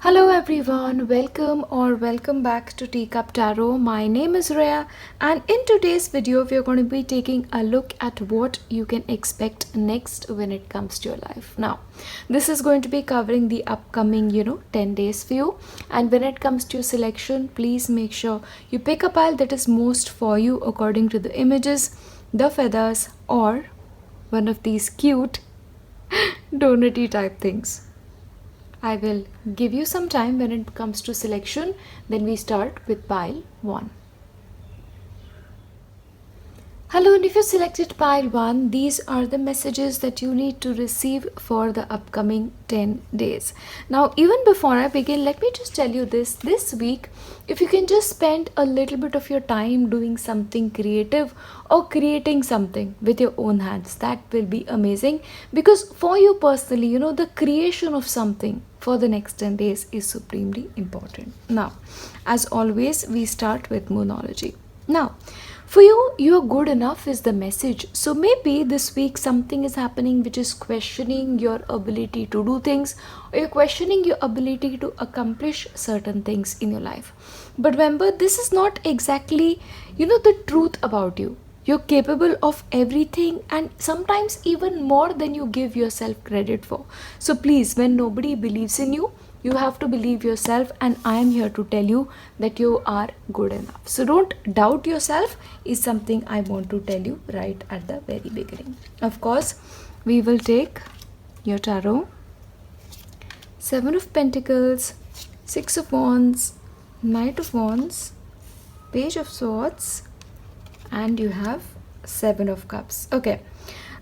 Hello everyone, welcome back to Teacup Tarot. My name is Reya, and in today's video we are going to be taking a look at what you can expect next when it comes to your life. Now, this is going to be covering the upcoming 10 days for you, and when it comes to your selection, please make sure you pick a pile that is most for you according to the images, the feathers, or one of these cute donutty type things. I will give you some time when it comes to selection. Then we start with pile 1. Hello, and if you selected pile 1, these are the messages that you need to receive for the upcoming 10 days. Now, even before I begin, let me just tell you this week, if you can just spend a little bit of your time doing something creative or creating something with your own hands, that will be amazing, because for you personally, the creation of something for the next 10 days is supremely important. Now, as always, we start with Moonology. Now, for you, you're good enough is the message. So maybe this week something is happening which is questioning your ability to do things, or you're questioning your ability to accomplish certain things in your life. But remember, this is not exactly, the truth about you. You're capable of everything, and sometimes even more than you give yourself credit for. So please, when nobody believes in you, you have to believe yourself, and I am here to tell you that you are good enough. So don't doubt yourself is something I want to tell you right at the very beginning. Of course, we will take your tarot. 7 of Pentacles, 6 of Wands, Knight of Wands, Page of Swords, and you have 7 of Cups. Okay.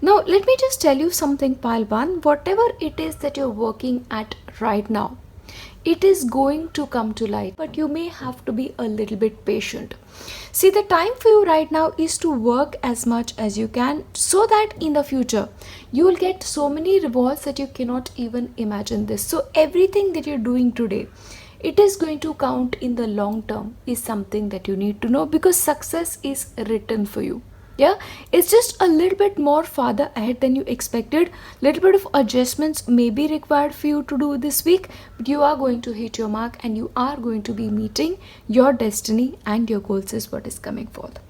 Now, let me just tell you something, pile 1. Whatever it is that you're working at right now, it is going to come to light, but you may have to be a little bit patient. See, the time for you right now is to work as much as you can, so that in the future you will get so many rewards that you cannot even imagine this. So everything that you're doing today, it is going to count in the long term, is something that you need to know, because success is written for you. Yeah, it's just a little bit more farther ahead than you expected. Little bit of adjustments may be required for you to do this week, but you are going to hit your mark, and you are going to be meeting your destiny and your goals is what is coming forth.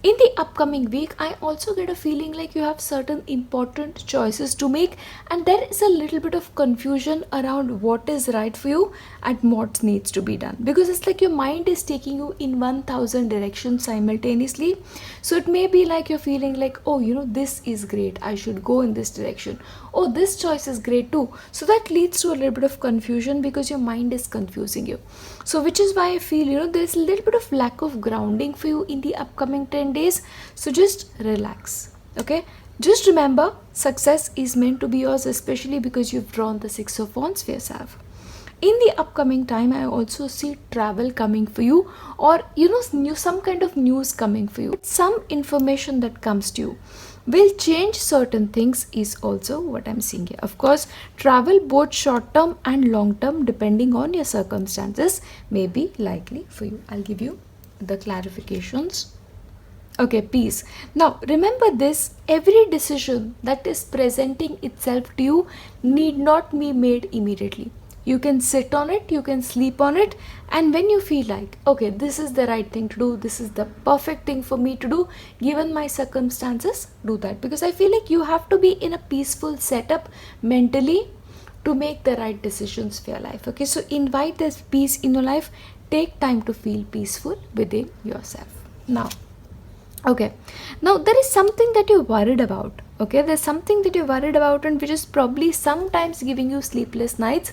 In the upcoming week, I also get a feeling like you have certain important choices to make, and there is a little bit of confusion around what is right for you and what needs to be done, because it's like your mind is taking you in 1000 directions simultaneously. So it may be like you're feeling like, oh, this is great, I should go in this direction. Oh, this choice is great too. So that leads to a little bit of confusion, because your mind is confusing you. So which is why I feel, there's a little bit of lack of grounding for you in the upcoming 10 days. So just relax. Okay, just remember, success is meant to be yours, especially because you've drawn the 6 of Wands for yourself. In the upcoming time, I also see travel coming for you, or some kind of news coming for you. Some information that comes to you will change certain things is also what I'm seeing here. Of course, travel both short term and long term, depending on your circumstances, may be likely for you. I'll give you the clarifications. Okay, peace. Now, remember this, every decision that is presenting itself to you need not be made immediately. You can sit on it, you can sleep on it, and when you feel like, okay, this is the right thing to do, this is the perfect thing for me to do, given my circumstances, do that. Because I feel like you have to be in a peaceful setup mentally to make the right decisions for your life. Okay, so invite this peace in your life. Take time to feel peaceful within yourself. Now, there is something that you're worried about. Okay, there's something that you're worried about, and which is probably sometimes giving you sleepless nights.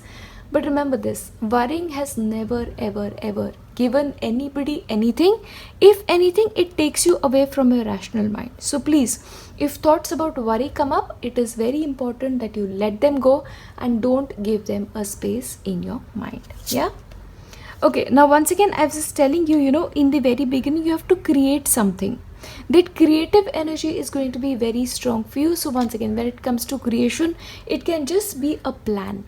But remember this, worrying has never ever given anybody anything. If anything, it takes you away from your rational mind. So please, if thoughts about worry come up, it is very important that you let them go and don't give them a space in your mind. Yeah. Okay, now once again, I was just telling you, in the very beginning, you have to create something. That creative energy is going to be very strong for you. So once again, when it comes to creation, it can just be a plan,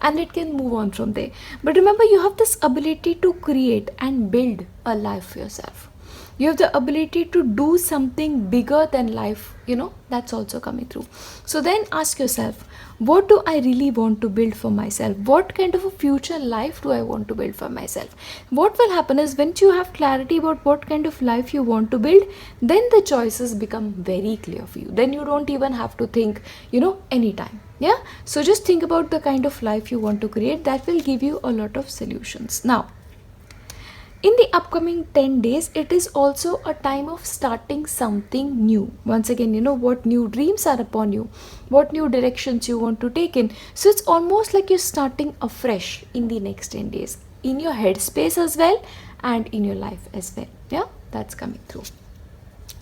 and it can move on from there. But remember, you have this ability to create and build a life for yourself. You have the ability to do something bigger than life, that's also coming through. So then ask yourself, what do I really want to build for myself? What kind of a future life do I want to build for myself? What will happen is, once you have clarity about what kind of life you want to build, then the choices become very clear for you. Then you don't even have to think, anytime. Yeah. So just think about the kind of life you want to create. That will give you a lot of solutions. Now, in the upcoming 10 days, it is also a time of starting something new. Once again, what new dreams are upon you, what new directions you want to take in. So it's almost like you're starting afresh in the next 10 days, in your headspace as well and in your life as well. Yeah, that's coming through.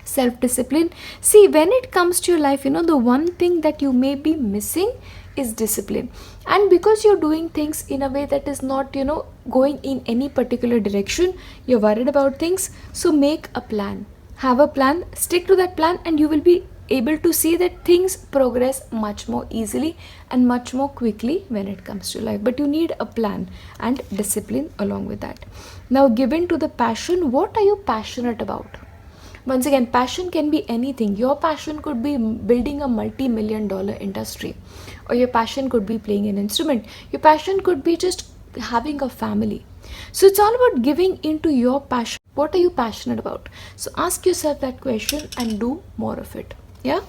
Self-discipline. See, when it comes to your life, the one thing that you may be missing is discipline. And because you're doing things in a way that is not, going in any particular direction, you're worried about things. So make a plan. Have a plan, stick to that plan, and you will be able to see that things progress much more easily and much more quickly when it comes to life. But you need a plan and discipline along with that. Now, given to the passion, what are you passionate about? Once again, passion can be anything. Your passion could be building a multi-million-dollar industry, or your passion could be playing an instrument. Your passion could be just having a family. So it's all about giving into your passion. What are you passionate about? So ask yourself that question and do more of it. Yeah.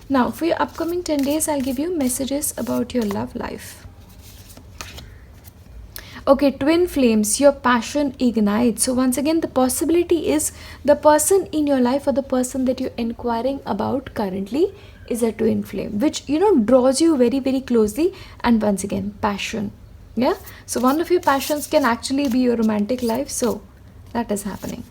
Now, for your upcoming 10 days, I'll give you messages about your love life. Okay, twin flames, your passion ignites. So once again, the possibility is the person in your life or the person that you're inquiring about currently is a twin flame, which, draws you very, very closely. And once again, passion. Yeah. So one of your passions can actually be your romantic life. So that is happening.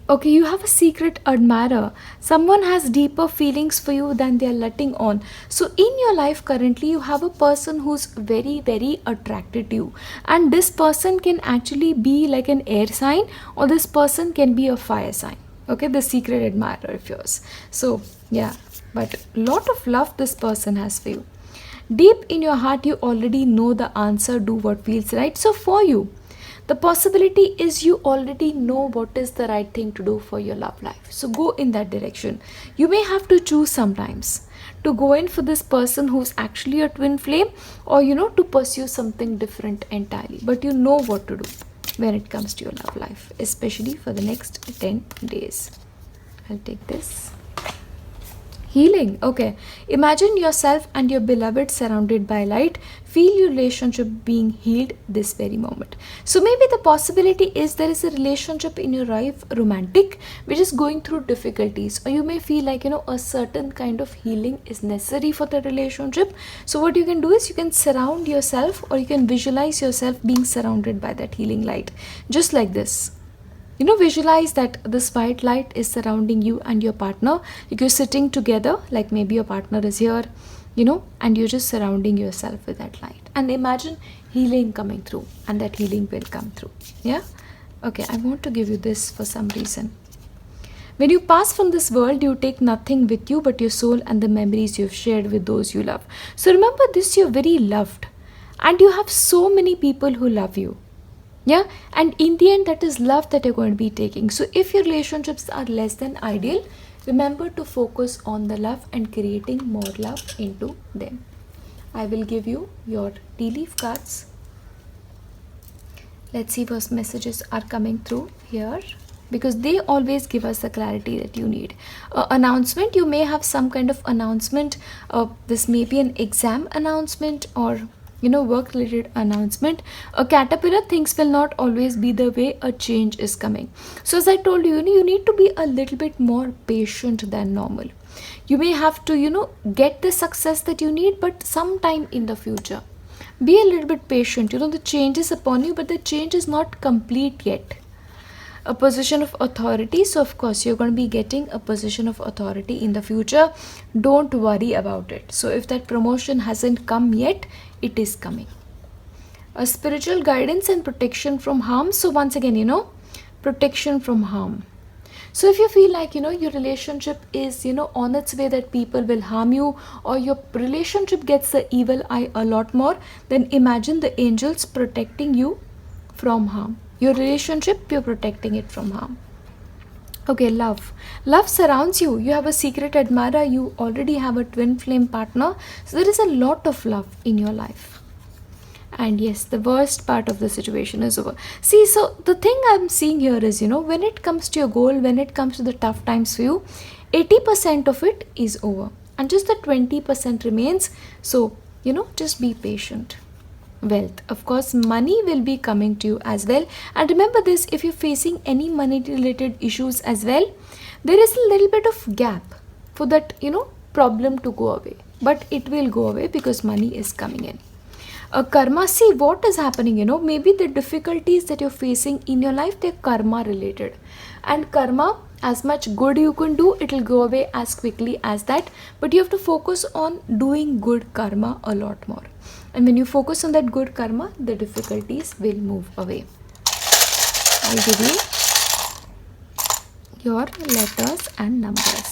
Okay, you have a secret admirer. Someone has deeper feelings for you than they are letting on. So in your life currently, you have a person who's very, very attracted to you. And this person can actually be like an air sign, or this person can be a fire sign. Okay, the secret admirer of yours. So yeah, but lot of love this person has for you. Deep in your heart, you already know the answer, do what feels right. So for you, the possibility is you already know what is the right thing to do for your love life. So go in that direction. You may have to choose sometimes to go in for this person who's actually a twin flame, or to pursue something different entirely. But you know what to do when it comes to your love life, especially for the next 10 days. I'll take this. Healing. Okay. Imagine yourself and your beloved surrounded by light. Feel your relationship being healed this very moment. So maybe the possibility is there is a relationship in your life, romantic, which is going through difficulties, or you may feel like, a certain kind of healing is necessary for the relationship. So what you can do is you can surround yourself, or you can visualize yourself being surrounded by that healing light. Just like this. Visualize that this white light is surrounding you and your partner. Like you're sitting together, like maybe your partner is here, and you're just surrounding yourself with that light. And imagine healing coming through, and that healing will come through. Yeah? Okay, I want to give you this for some reason. When you pass from this world, you take nothing with you but your soul and the memories you've shared with those you love. So remember this, you're very loved. And you have so many people who love you. Yeah, and in the end, that is love that you're going to be taking. So if your relationships are less than ideal, remember to focus on the love and creating more love into them. I will give you your tea leaf cards. Let's see what messages are coming through here, because they always give us the clarity that you need. Announcement, you may have some kind of announcement. This may be an exam announcement, or work related announcement. A caterpillar, things will not always be the way, a change is coming. So as I told you, you need to be a little bit more patient than normal. You may have to, get the success that you need, but sometime in the future. Be a little bit patient. The change is upon you, but the change is not complete yet. A position of authority, so of course you're going to be getting a position of authority in the future. Don't worry about it. So if that promotion hasn't come yet, it is coming. A spiritual guidance and protection from harm. So once again, protection from harm. So if you feel like, your relationship is, on its way that people will harm you, or your relationship gets the evil eye a lot more, then imagine the angels protecting you from harm. Your relationship, you're protecting it from harm. Okay, love. Love surrounds you. You have a secret admirer. You already have a twin flame partner. So there is a lot of love in your life. And yes, the worst part of the situation is over. See, so the thing I'm seeing here is, when it comes to your goal, when it comes to the tough times for you, 80% of it is over. And just the 20% remains. So, just be patient. Wealth, of course, money will be coming to you as well. And remember this, if you're facing any money related issues as well, there is a little bit of gap for that problem to go away, but it will go away because money is coming in. Karma, see what is happening, maybe the difficulties that you're facing in your life, they're karma related. And karma, as much good you can do, it will go away as quickly as that, but you have to focus on doing good karma a lot more. And when you focus on that good karma, the difficulties will move away. I'll give you your letters and numbers.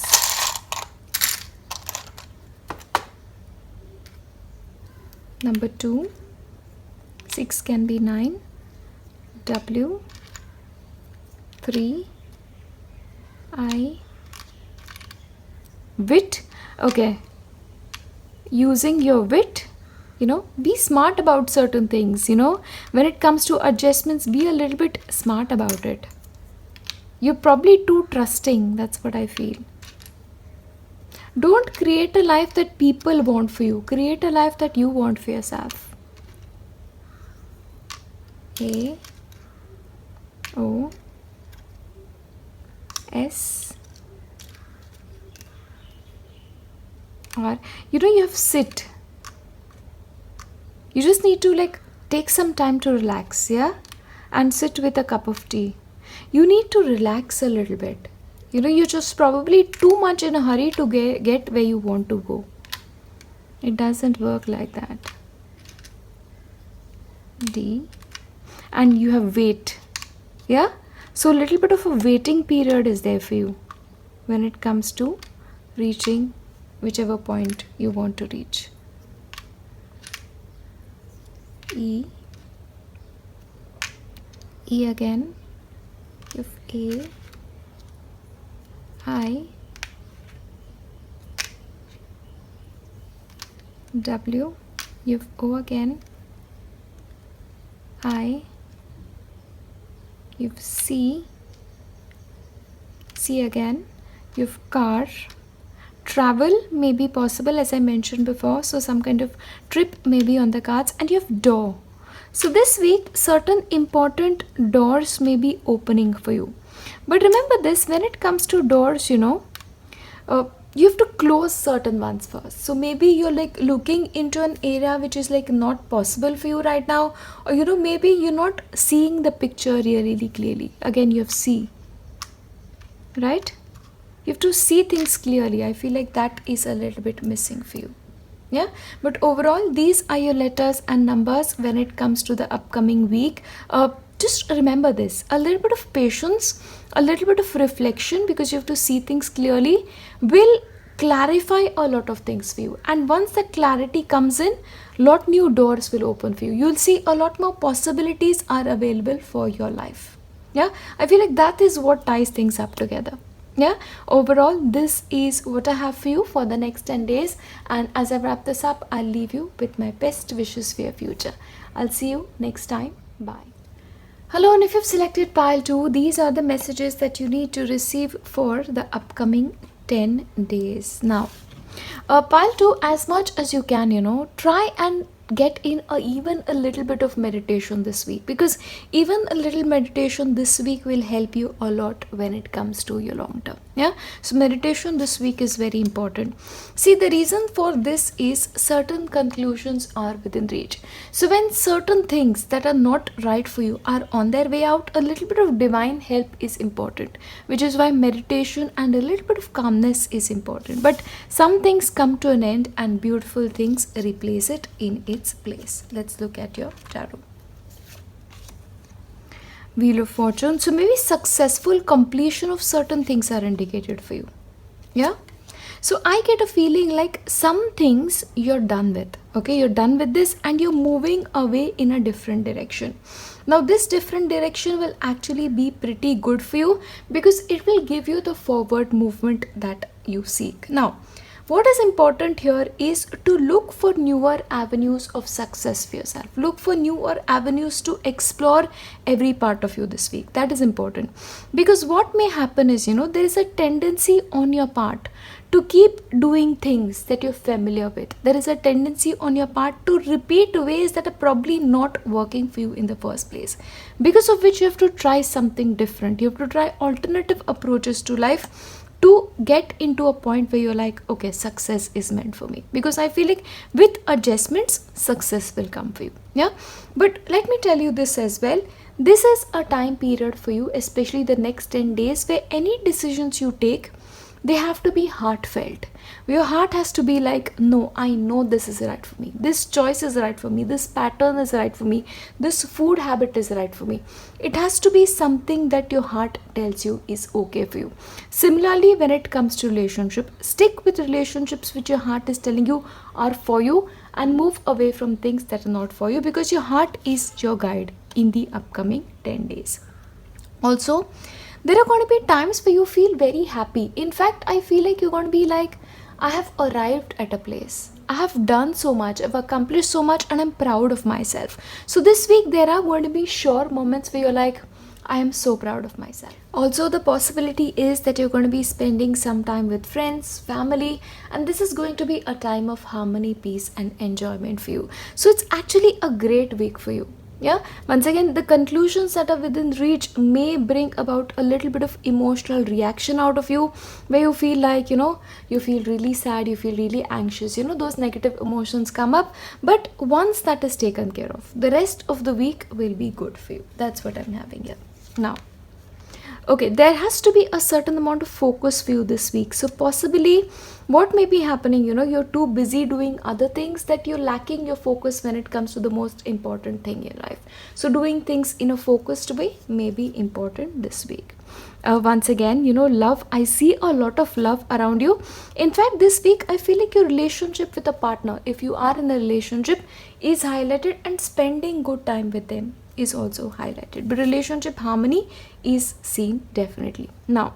Number 2, 6 can be 9, W, 3, I, wit. Okay, using your wit, be smart about certain things, when it comes to adjustments, be a little bit smart about it. You're probably too trusting, that's what I feel. Don't create a life that people want for you. Create a life that you want for yourself. A, O, S, R. You have sit. You just need to take some time to relax, yeah? And sit with a cup of tea. You need to relax a little bit. You're just probably too much in a hurry to get where you want to go. It doesn't work like that. D. And you have wait. Yeah? So a little bit of a waiting period is there for you when it comes to reaching whichever point you want to reach. E. E again. You have A, I, W, you have O again, I, you have C, C again, you have car. Travel may be possible, as I mentioned before, so some kind of trip may be on the cards, and you have door. So this week, certain important doors may be opening for you. But remember this, when it comes to doors, you have to close certain ones first. So maybe you're looking into an area which is not possible for you right now, or maybe you're not seeing the picture really clearly. Again, you have C, right? You have to see things clearly. I feel like that is a little bit missing for you. Yeah, but overall, these are your letters and numbers when it comes to the upcoming week. Just remember this, a little bit of patience, a little bit of reflection, because you have to see things clearly, will clarify a lot of things for you. And once the clarity comes in, lot new doors will open for you. You'll see a lot more possibilities are available for your life. Yeah, I feel like that is what ties things up together. Yeah, overall, this is what I have for you for the next 10 days. And as I wrap this up, I'll leave you with my best wishes for your future. I'll see you next time. Bye. Hello, and if you've selected pile 2, these are the messages that you need to receive for the upcoming 10 days. Now, pile 2, as much as you can, try and get in even a little bit of meditation this week, because even a little meditation this week will help you a lot when it comes to your long term. Yeah, so meditation this week is very important. See, the reason for this is certain conclusions are within reach. So when certain things that are not right for you are on their way out, a little bit of divine help is important, which is why meditation and a little bit of calmness is important. But some things come to an end and beautiful things replace it in its place. Let's look at your tarot. Wheel of Fortune. So maybe successful completion of certain things are indicated for you. Yeah. So I get a feeling like some things you're done with. Okay, you're done with this and you're moving away in a different direction. Now this different direction will actually be pretty good for you because it will give you the forward movement that you seek. Now what is important here is to look for newer avenues of success for yourself. Look for newer avenues to explore every part of you this week. That is important. Because what may happen is, there is a tendency on your part to keep doing things that you're familiar with. There is a tendency on your part to repeat ways that are probably not working for you in the first place. Because of which you have to try something different. You have to try alternative approaches to life to get into a point where you're like, okay, success is meant for me. Because I feel like with adjustments, success will come for you. Yeah. But let me tell you this as well. This is a time period for you, especially the next 10 days, where any decisions you take, they have to be heartfelt. Your heart has to be like, no, I know this is right for me. This choice is right for me. This pattern is right for me. This food habit is right for me. It has to be something that your heart tells you is okay for you. Similarly, when it comes to relationship, stick with relationships which your heart is telling you are for you and move away from things that are not for you, because your heart is your guide in the upcoming 10 days. Also, there are going to be times where you feel very happy. In fact, I feel like you're going to be like, I have arrived at a place. I have done so much. I've accomplished so much and I'm proud of myself. So this week there are going to be sure moments where you're like, I am so proud of myself. Also, the possibility is that you're going to be spending some time with friends, family, and this is going to be a time of harmony, peace, and enjoyment for you. So it's actually a great week for you. Yeah, once again, the conclusions that are within reach may bring about a little bit of emotional reaction out of you, where you feel like, you feel really sad, you feel really anxious, those negative emotions come up. But once that is taken care of, the rest of the week will be good for you. That's what I'm having here. Now, okay, there has to be a certain amount of focus for you this week. So possibly what may be happening, you're too busy doing other things that you're lacking your focus when it comes to the most important thing in life. So doing things in a focused way may be important this week. Once again, love, I see a lot of love around you. In fact, this week I feel like your relationship with a partner, if you are in a relationship, is highlighted, and spending good time with them is also highlighted. But relationship harmony is seen definitely. Now,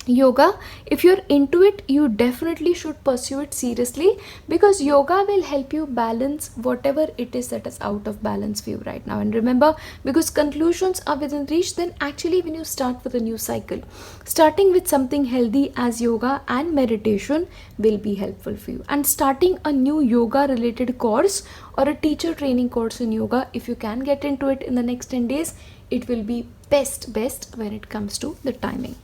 yoga, if you're into it, you definitely should pursue it seriously, because yoga will help you balance whatever it is that is out of balance for you right now. And remember, because conclusions are within reach, then actually when you start with a new cycle, starting with something healthy as yoga and meditation will be helpful for you. And starting a new yoga related course or a teacher training course in yoga, if you can get into it in the next 10 days, it will be best when it comes to the timing.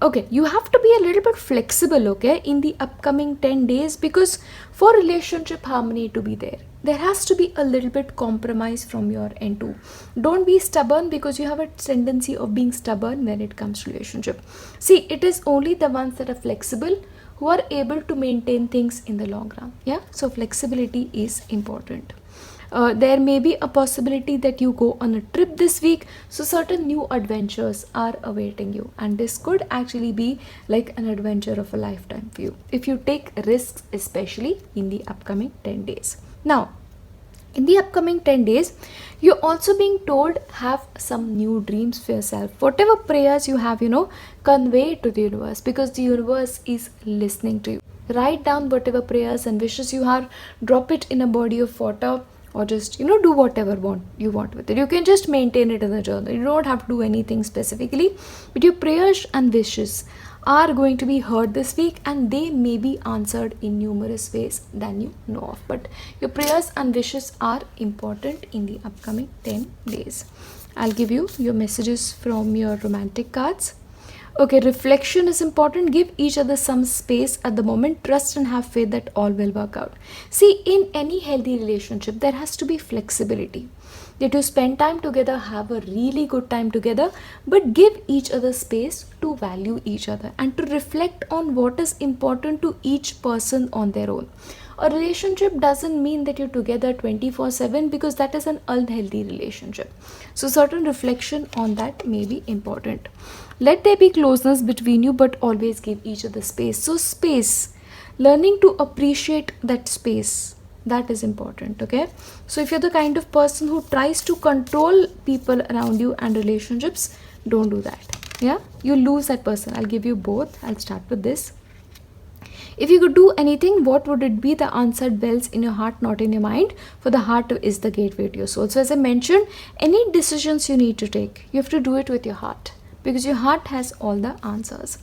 Okay, you have to be a little bit flexible, okay, in the upcoming 10 days, because for relationship harmony to be there has to be a little bit compromise from your end too. Don't be stubborn, because you have a tendency of being stubborn when it comes to relationship. See, it is only the ones that are flexible who are able to maintain things in the long run. Yeah, so flexibility is important. There may be a possibility that you go on a trip this week, so certain new adventures are awaiting you, and this could actually be like an adventure of a lifetime for you if you take risks, especially in the upcoming 10 days. Now, in the upcoming 10 days, you're also being told, have some new dreams for yourself. Whatever prayers you have, convey it to the universe, because the universe is listening to you. Write down whatever prayers and wishes you have, drop it in a body of water, or just do whatever you want with it. You can just maintain it in a journal. You don't have to do anything specifically, but your prayers and wishes are going to be heard this week, and they may be answered in numerous ways than you know of. But your prayers and wishes are important in the upcoming 10 days. I'll give you your messages from your romantic cards. Okay, reflection is important. Give each other some space at the moment. Trust and have faith that all will work out. See, in any healthy relationship, there has to be flexibility. that you spend time together, have a really good time together, but give each other space to value each other and to reflect on what is important to each person on their own. A relationship doesn't mean that you're together 24/7, because that is an unhealthy relationship. So certain reflection on that may be important. Let there be closeness between you, but always give each other space. So space, learning to appreciate that space, that is important. Okay, so if you're the kind of person who tries to control people around you and relationships, don't do that. Yeah, you lose that person. I'll give you both. I'll start with this. If you could do anything, what would it be? The answered bells in your heart, not in your mind, for the heart is the gateway to your soul. So as I mentioned, any decisions you need to take, you have to do it with your heart, because your heart has all the answers.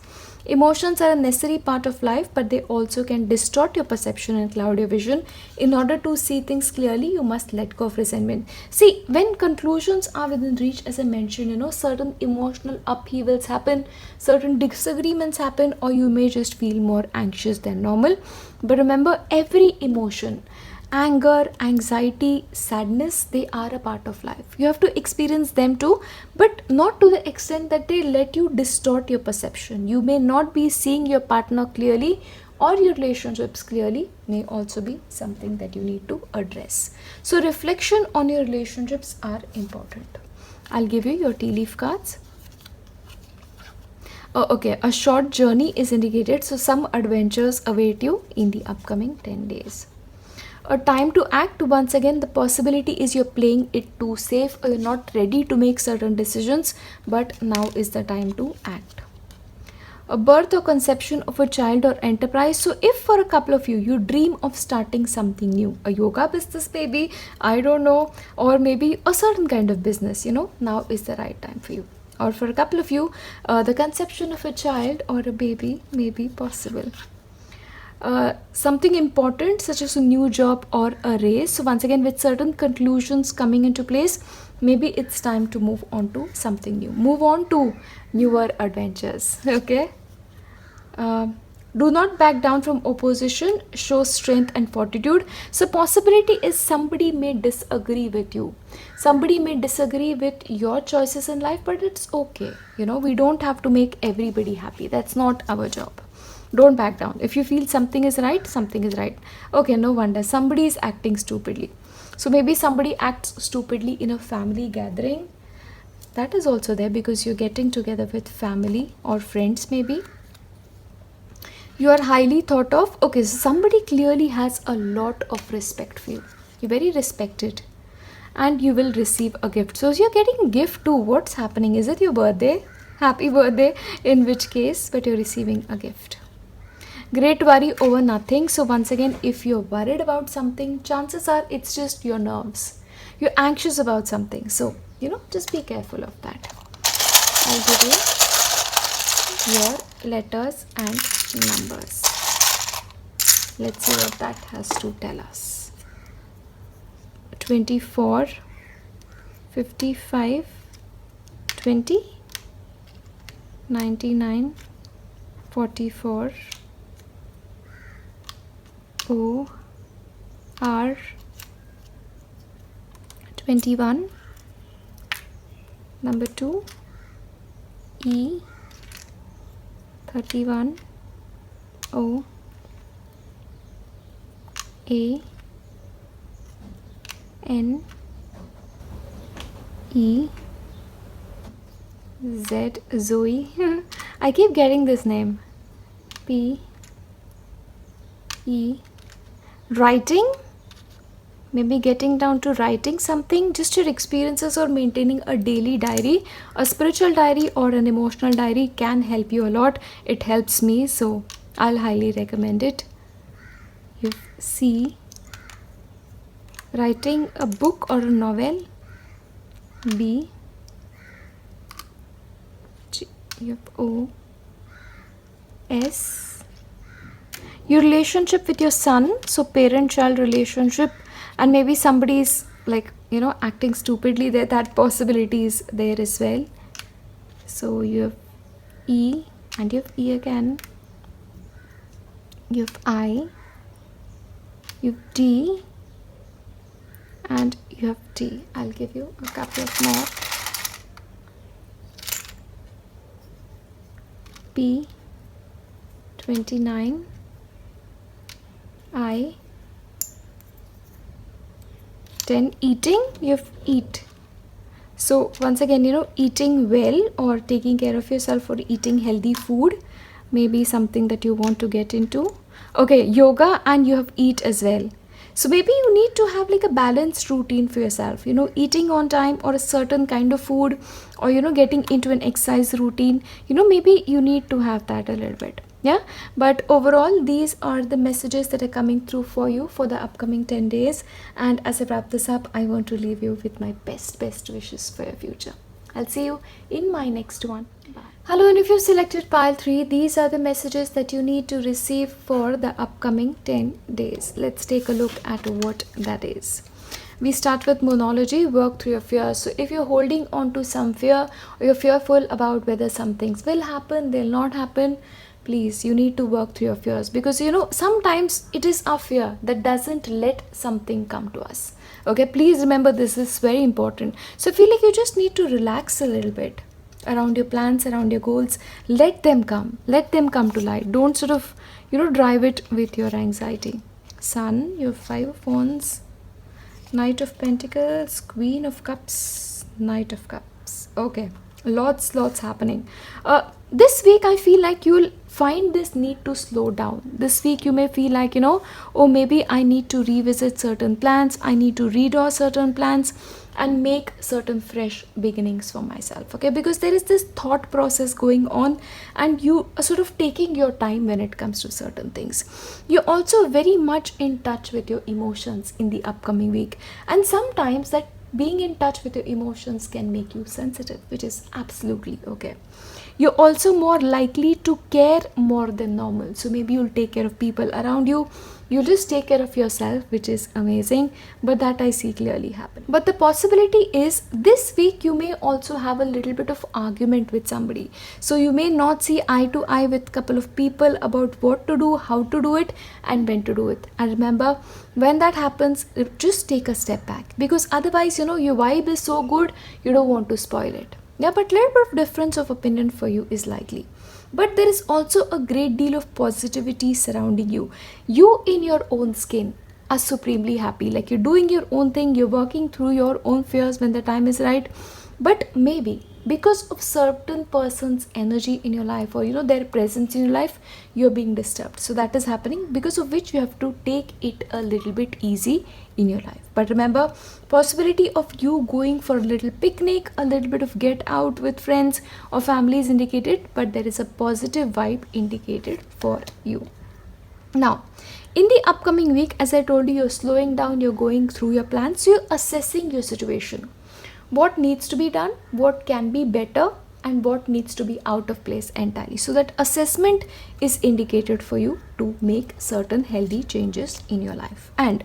Emotions are a necessary part of life, but they also can distort your perception and cloud your vision. In order to see things clearly, you must let go of resentment. See, when conclusions are within reach, as I mentioned, certain emotional upheavals happen, certain disagreements happen, or you may just feel more anxious than normal. But remember, every emotion, anger, anxiety, sadness, they are a part of life. You have to experience them too, but not to the extent that they let you distort your perception. You may not be seeing your partner clearly, or your relationships clearly, may also be something that you need to address. So reflection on your relationships are important. I'll give you your tea leaf cards. Okay, a short journey is indicated, so some adventures await you in the upcoming 10 days. A time to act. Once again, the possibility is you're playing it too safe, or you're not ready to make certain decisions, but now is the time to act. A birth or conception of a child or enterprise. So if for a couple of you dream of starting something new, a yoga business maybe, I don't know, or maybe a certain kind of business, now is the right time for you. Or for a couple of you, the conception of a child or a baby may be possible. Something important such as a new job or a raise. So once again, with certain conclusions coming into place, maybe it's time to move on to something new. Move on to newer adventures. Okay. Do not back down from opposition. Show strength and fortitude. So possibility is somebody may disagree with you. Somebody may disagree with your choices in life, but it's okay. We don't have to make everybody happy. That's not our job. Don't back down. If you feel something is right, something is right. Okay, no wonder somebody is acting stupidly. So maybe somebody acts stupidly in a family gathering. That is also there, because you're getting together with family or friends maybe. You are highly thought of. Okay, so somebody clearly has a lot of respect for you. You're very respected. And you will receive a gift. So you're getting a gift too. What's happening? Is it your birthday? Happy birthday. In which case, but you're receiving a gift. Great worry over nothing. So once again, if you're worried about something, chances are it's just your nerves. You're anxious about something. So, just be careful of that. I'll give you your letters and numbers. Let's see what that has to tell us. 24, 55, 20, 99, 44, O, R, 21, number 2, E, 31, O, A, N, E, Z, Zoe. I keep getting this name. P, E, writing. Maybe getting down to writing something, just your experiences, or maintaining a daily diary. A spiritual diary or an emotional diary can help you a lot. It helps me, so I'll highly recommend it. You see, writing a book or a novel. B, G, O, S. Your relationship with your son, so parent-child relationship, and maybe somebody's acting stupidly there. That possibility is there as well. So you have E, and you have E again. You have I. You have D. and you have tea. I'll give you a couple of more. P 29 I 10. Eating, you've eat. So once again, eating well or taking care of yourself or eating healthy food may be something that you want to get into. Okay, yoga, and you have eat as well. So maybe you need to have like a balanced routine for yourself, eating on time or a certain kind of food, or getting into an exercise routine. Maybe you need to have that a little bit. Yeah, but overall these are the messages that are coming through for you for the upcoming 10 days. And as I wrap this up, I want to leave you with my best wishes for your future. I'll see you in my next one. Bye. Hello, and if you've selected pile 3, these are the messages that you need to receive for the upcoming 10 days. Let's take a look at what that is. We start with monology, work through your fears. So if you're holding on to some fear, or you're fearful about whether some things will happen, they'll not happen, please, you need to work through your fears, because sometimes it is our fear that doesn't let something come to us. Okay, please remember this is very important. So I feel like you just need to relax a little bit around your plans, around your goals. Let them come to light. Don't sort of drive it with your anxiety. Sun, you have 5 of wands, Knight of Pentacles, Queen of Cups, Knight of Cups. Okay, lots happening. This week I feel like you'll find this need to slow down. This week you may feel like, oh, maybe I need to revisit certain plans, I need to redraw certain plans and make certain fresh beginnings for myself. Okay, because there is this thought process going on, and you are sort of taking your time when it comes to certain things. You're also very much in touch with your emotions in the upcoming week, and sometimes that being in touch with your emotions can make you sensitive, which is absolutely okay. You're also more likely to care more than normal. So maybe you'll take care of people around you. You'll just take care of yourself, which is amazing. But that I see clearly happen. But the possibility is this week you may also have a little bit of argument with somebody. So you may not see eye to eye with a couple of people about what to do, how to do it, and when to do it. And remember, when that happens, just take a step back. Because otherwise, your vibe is so good, you don't want to spoil it. Yeah, but little bit of difference of opinion for you is likely. But there is also a great deal of positivity surrounding you. You in your own skin are supremely happy. Like you're doing your own thing, you're working through your own fears when the time is right. But maybe because of certain person's energy in your life, or their presence in your life, you're being disturbed. So that is happening, because of which you have to take it a little bit easy in your life. But remember, possibility of you going for a little picnic, a little bit of get out with friends or family is indicated, but there is a positive vibe indicated for you. Now, in the upcoming week, as I told you, you're slowing down, you're going through your plans, you're assessing your situation. What needs to be done, what can be better, and what needs to be out of place entirely. So that assessment is indicated for you to make certain healthy changes in your life. And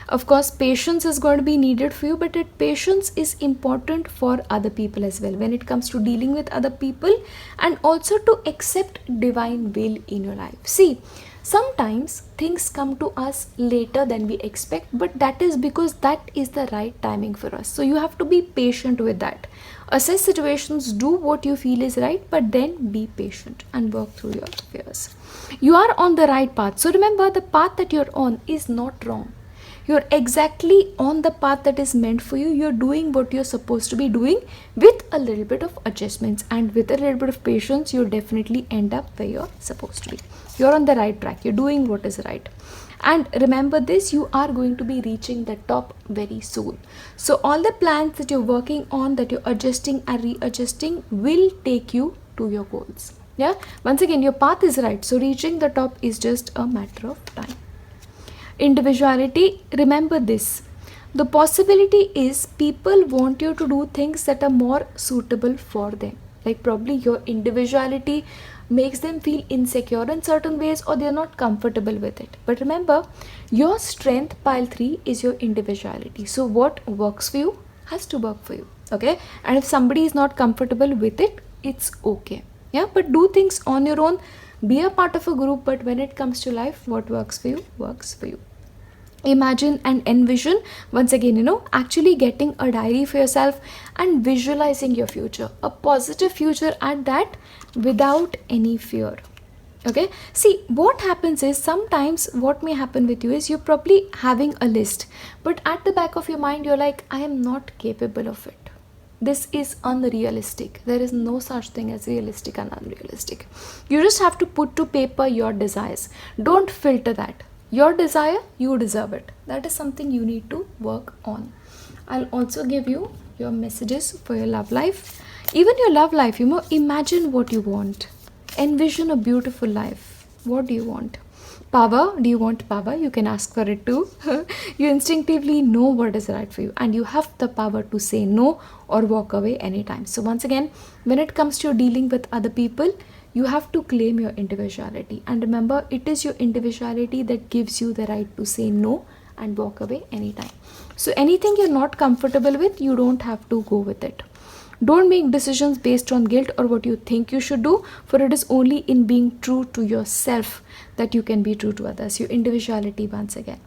of course, patience is going to be needed for you, but patience is important for other people as well when it comes to dealing with other people, and also to accept divine will in your life. See, sometimes things come to us later than we expect, but that is because that is the right timing for us. So you have to be patient with that. Assess situations, do what you feel is right, but then be patient and work through your fears. You are on the right path. So remember, the path that you're on is not wrong. You're exactly on the path that is meant for you. You're doing what you're supposed to be doing with a little bit of adjustments, and with a little bit of patience, you'll definitely end up where you're supposed to be. You're on the right track. You're doing what is right. And remember this, you are going to be reaching the top very soon. So all the plans that you're working on, that you're adjusting and readjusting, will take you to your goals. Yeah. Once again, your path is right. So reaching the top is just a matter of time. Individuality, remember this. The possibility is people want you to do things that are more suitable for them. Like probably your individuality makes them feel insecure in certain ways, or they're not comfortable with it. But remember, your strength, pile 3, is your individuality. So what works for you has to work for you. Okay? And if somebody is not comfortable with it, it's okay. Yeah, but do things on your own. Be a part of a group, but when it comes to life, what works for you works for you. Imagine and envision, once again, actually getting a diary for yourself and visualizing your future, a positive future at that, without any fear. Okay, see what happens is, sometimes what may happen with you is, you're probably having a list, but at the back of your mind you're like, I am not capable of it, this is unrealistic. There is no such thing as realistic and unrealistic. You just have to put to paper your desires. Don't filter that. Your desire, you deserve it. That is something you need to work on. I'll also give you your messages for your love life. Even your love life, imagine what you want. Envision a beautiful life. What do you want? Power. Do you want power? You can ask for it too. You instinctively know what is right for you, and you have the power to say no or walk away anytime. So once again, when it comes to dealing with other people, you have to claim your individuality, and remember, it is your individuality that gives you the right to say no and walk away anytime. So anything you're not comfortable with, you don't have to go with it. Don't make decisions based on guilt or what you think you should do, for it is only in being true to yourself that you can be true to others. Your individuality, once again.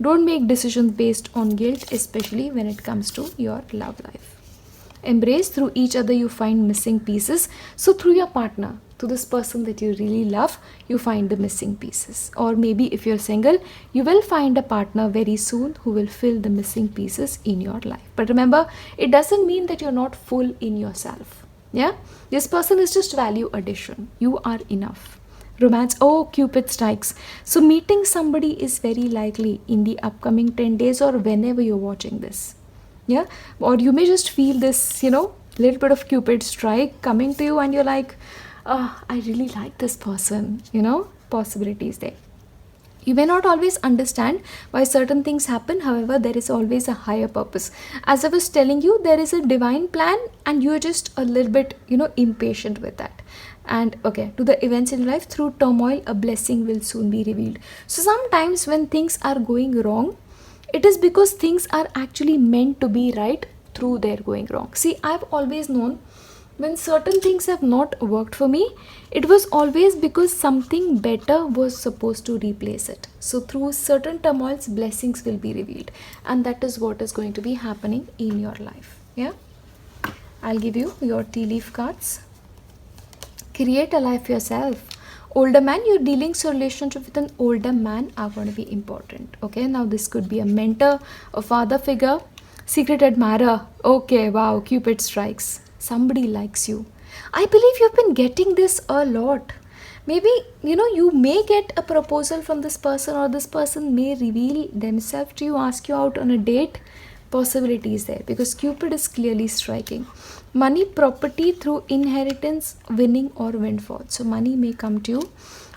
Don't make decisions based on guilt, especially when it comes to your love life. Embrace, through each other you find missing pieces. So through your partner, to this person that you really love, you find the missing pieces. Or maybe if you're single, you will find a partner very soon who will fill the missing pieces in your life. But remember, it doesn't mean that you're not full in yourself. Yeah, this person is just value addition. You are enough. Romance. Oh, Cupid strikes. So meeting somebody is very likely in the upcoming 10 days, or whenever you're watching this. Yeah, or you may just feel this, little bit of Cupid strike coming to you, and you're like, I really like this person. Possibilities there. You may not always understand why certain things happen, however, there is always a higher purpose. As I was telling you, there is a divine plan, and you're just a little bit, impatient with that. And okay, to the events in life, through turmoil, a blessing will soon be revealed. So sometimes when things are going wrong, it is because things are actually meant to be right through their going wrong. See, I've always known, when certain things have not worked for me, it was always because something better was supposed to replace it. So through certain turmoils, blessings will be revealed, and that is what is going to be happening in your life. Yeah, I'll give you your tea leaf cards. Create a life yourself. Older man, your dealings or relationship with an older man are going to be important. Okay, now this could be a mentor, a father figure, secret admirer. Okay, wow, Cupid strikes. Somebody likes you. I believe you've been getting this a lot. Maybe, you may get a proposal from this person, or this person may reveal themselves to you, ask you out on a date. Possibilities there, because Cupid is clearly striking. Money, property through inheritance, winning or windfall. So money may come to you.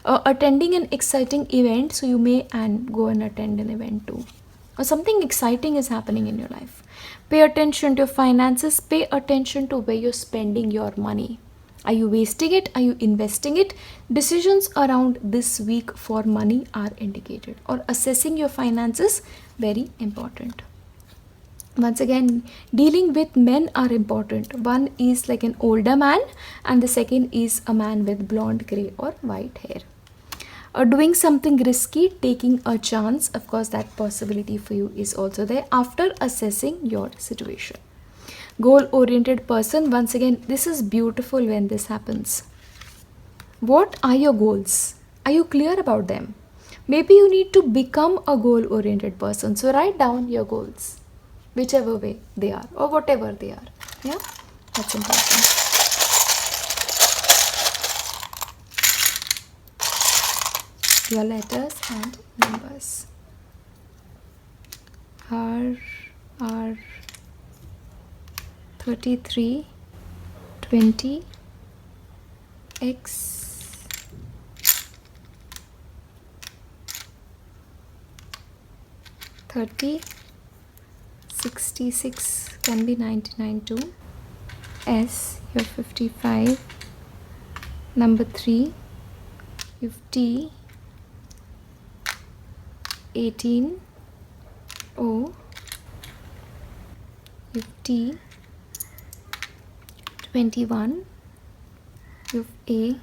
Attending an exciting event, so you may go and attend an event too. Or something exciting is happening in your life. Pay attention to your finances. Pay attention to where you're spending your money. Are you wasting it? Are you investing it? Decisions around this week for money are indicated. Or assessing your finances, very important. Once again, dealing with men are important. One is like an older man, and the second is a man with blonde, grey or white hair. Doing something risky, taking a chance, of course that possibility for you is also there after assessing your situation. Goal oriented person, once again, this is beautiful when this happens. What are your goals? Are you clear about them? Maybe you need to become a goal oriented person. So write down your goals, whichever way they are or whatever they are. Yeah, that's important. Your letters and numbers. R 33 20 X 30 66 can be 99 too. S, you're 55. Number 3, you've T, 18. O, you've T, 21. You've A.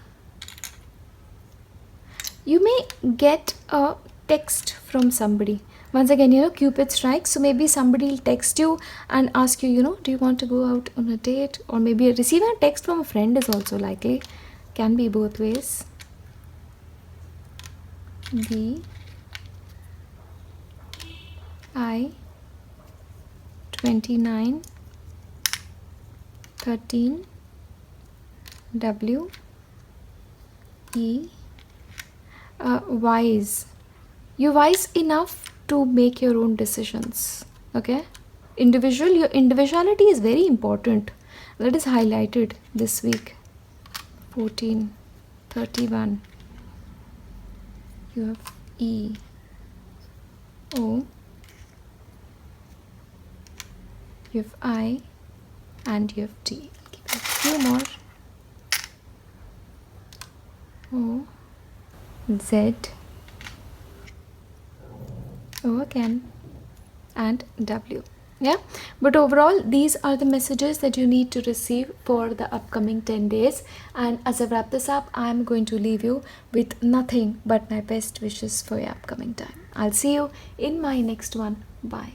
You may get a text from somebody. Once again, Cupid strikes. So maybe somebody will text you and ask you, do you want to go out on a date? Or maybe receiving a text from a friend is also likely. Can be both ways. B I 29 13 W E wise. You're wise enough to make your own decisions. Okay, your individuality is very important. That is highlighted this week. 14 31. You have E O, you have I, and you have T. Keep a few more. O Z O again, and W. Yeah, but overall these are the messages that you need to receive for the upcoming 10 days. And as I wrap this up, I'm going to leave you with nothing but my best wishes for your upcoming time. I'll see you in my next one. Bye.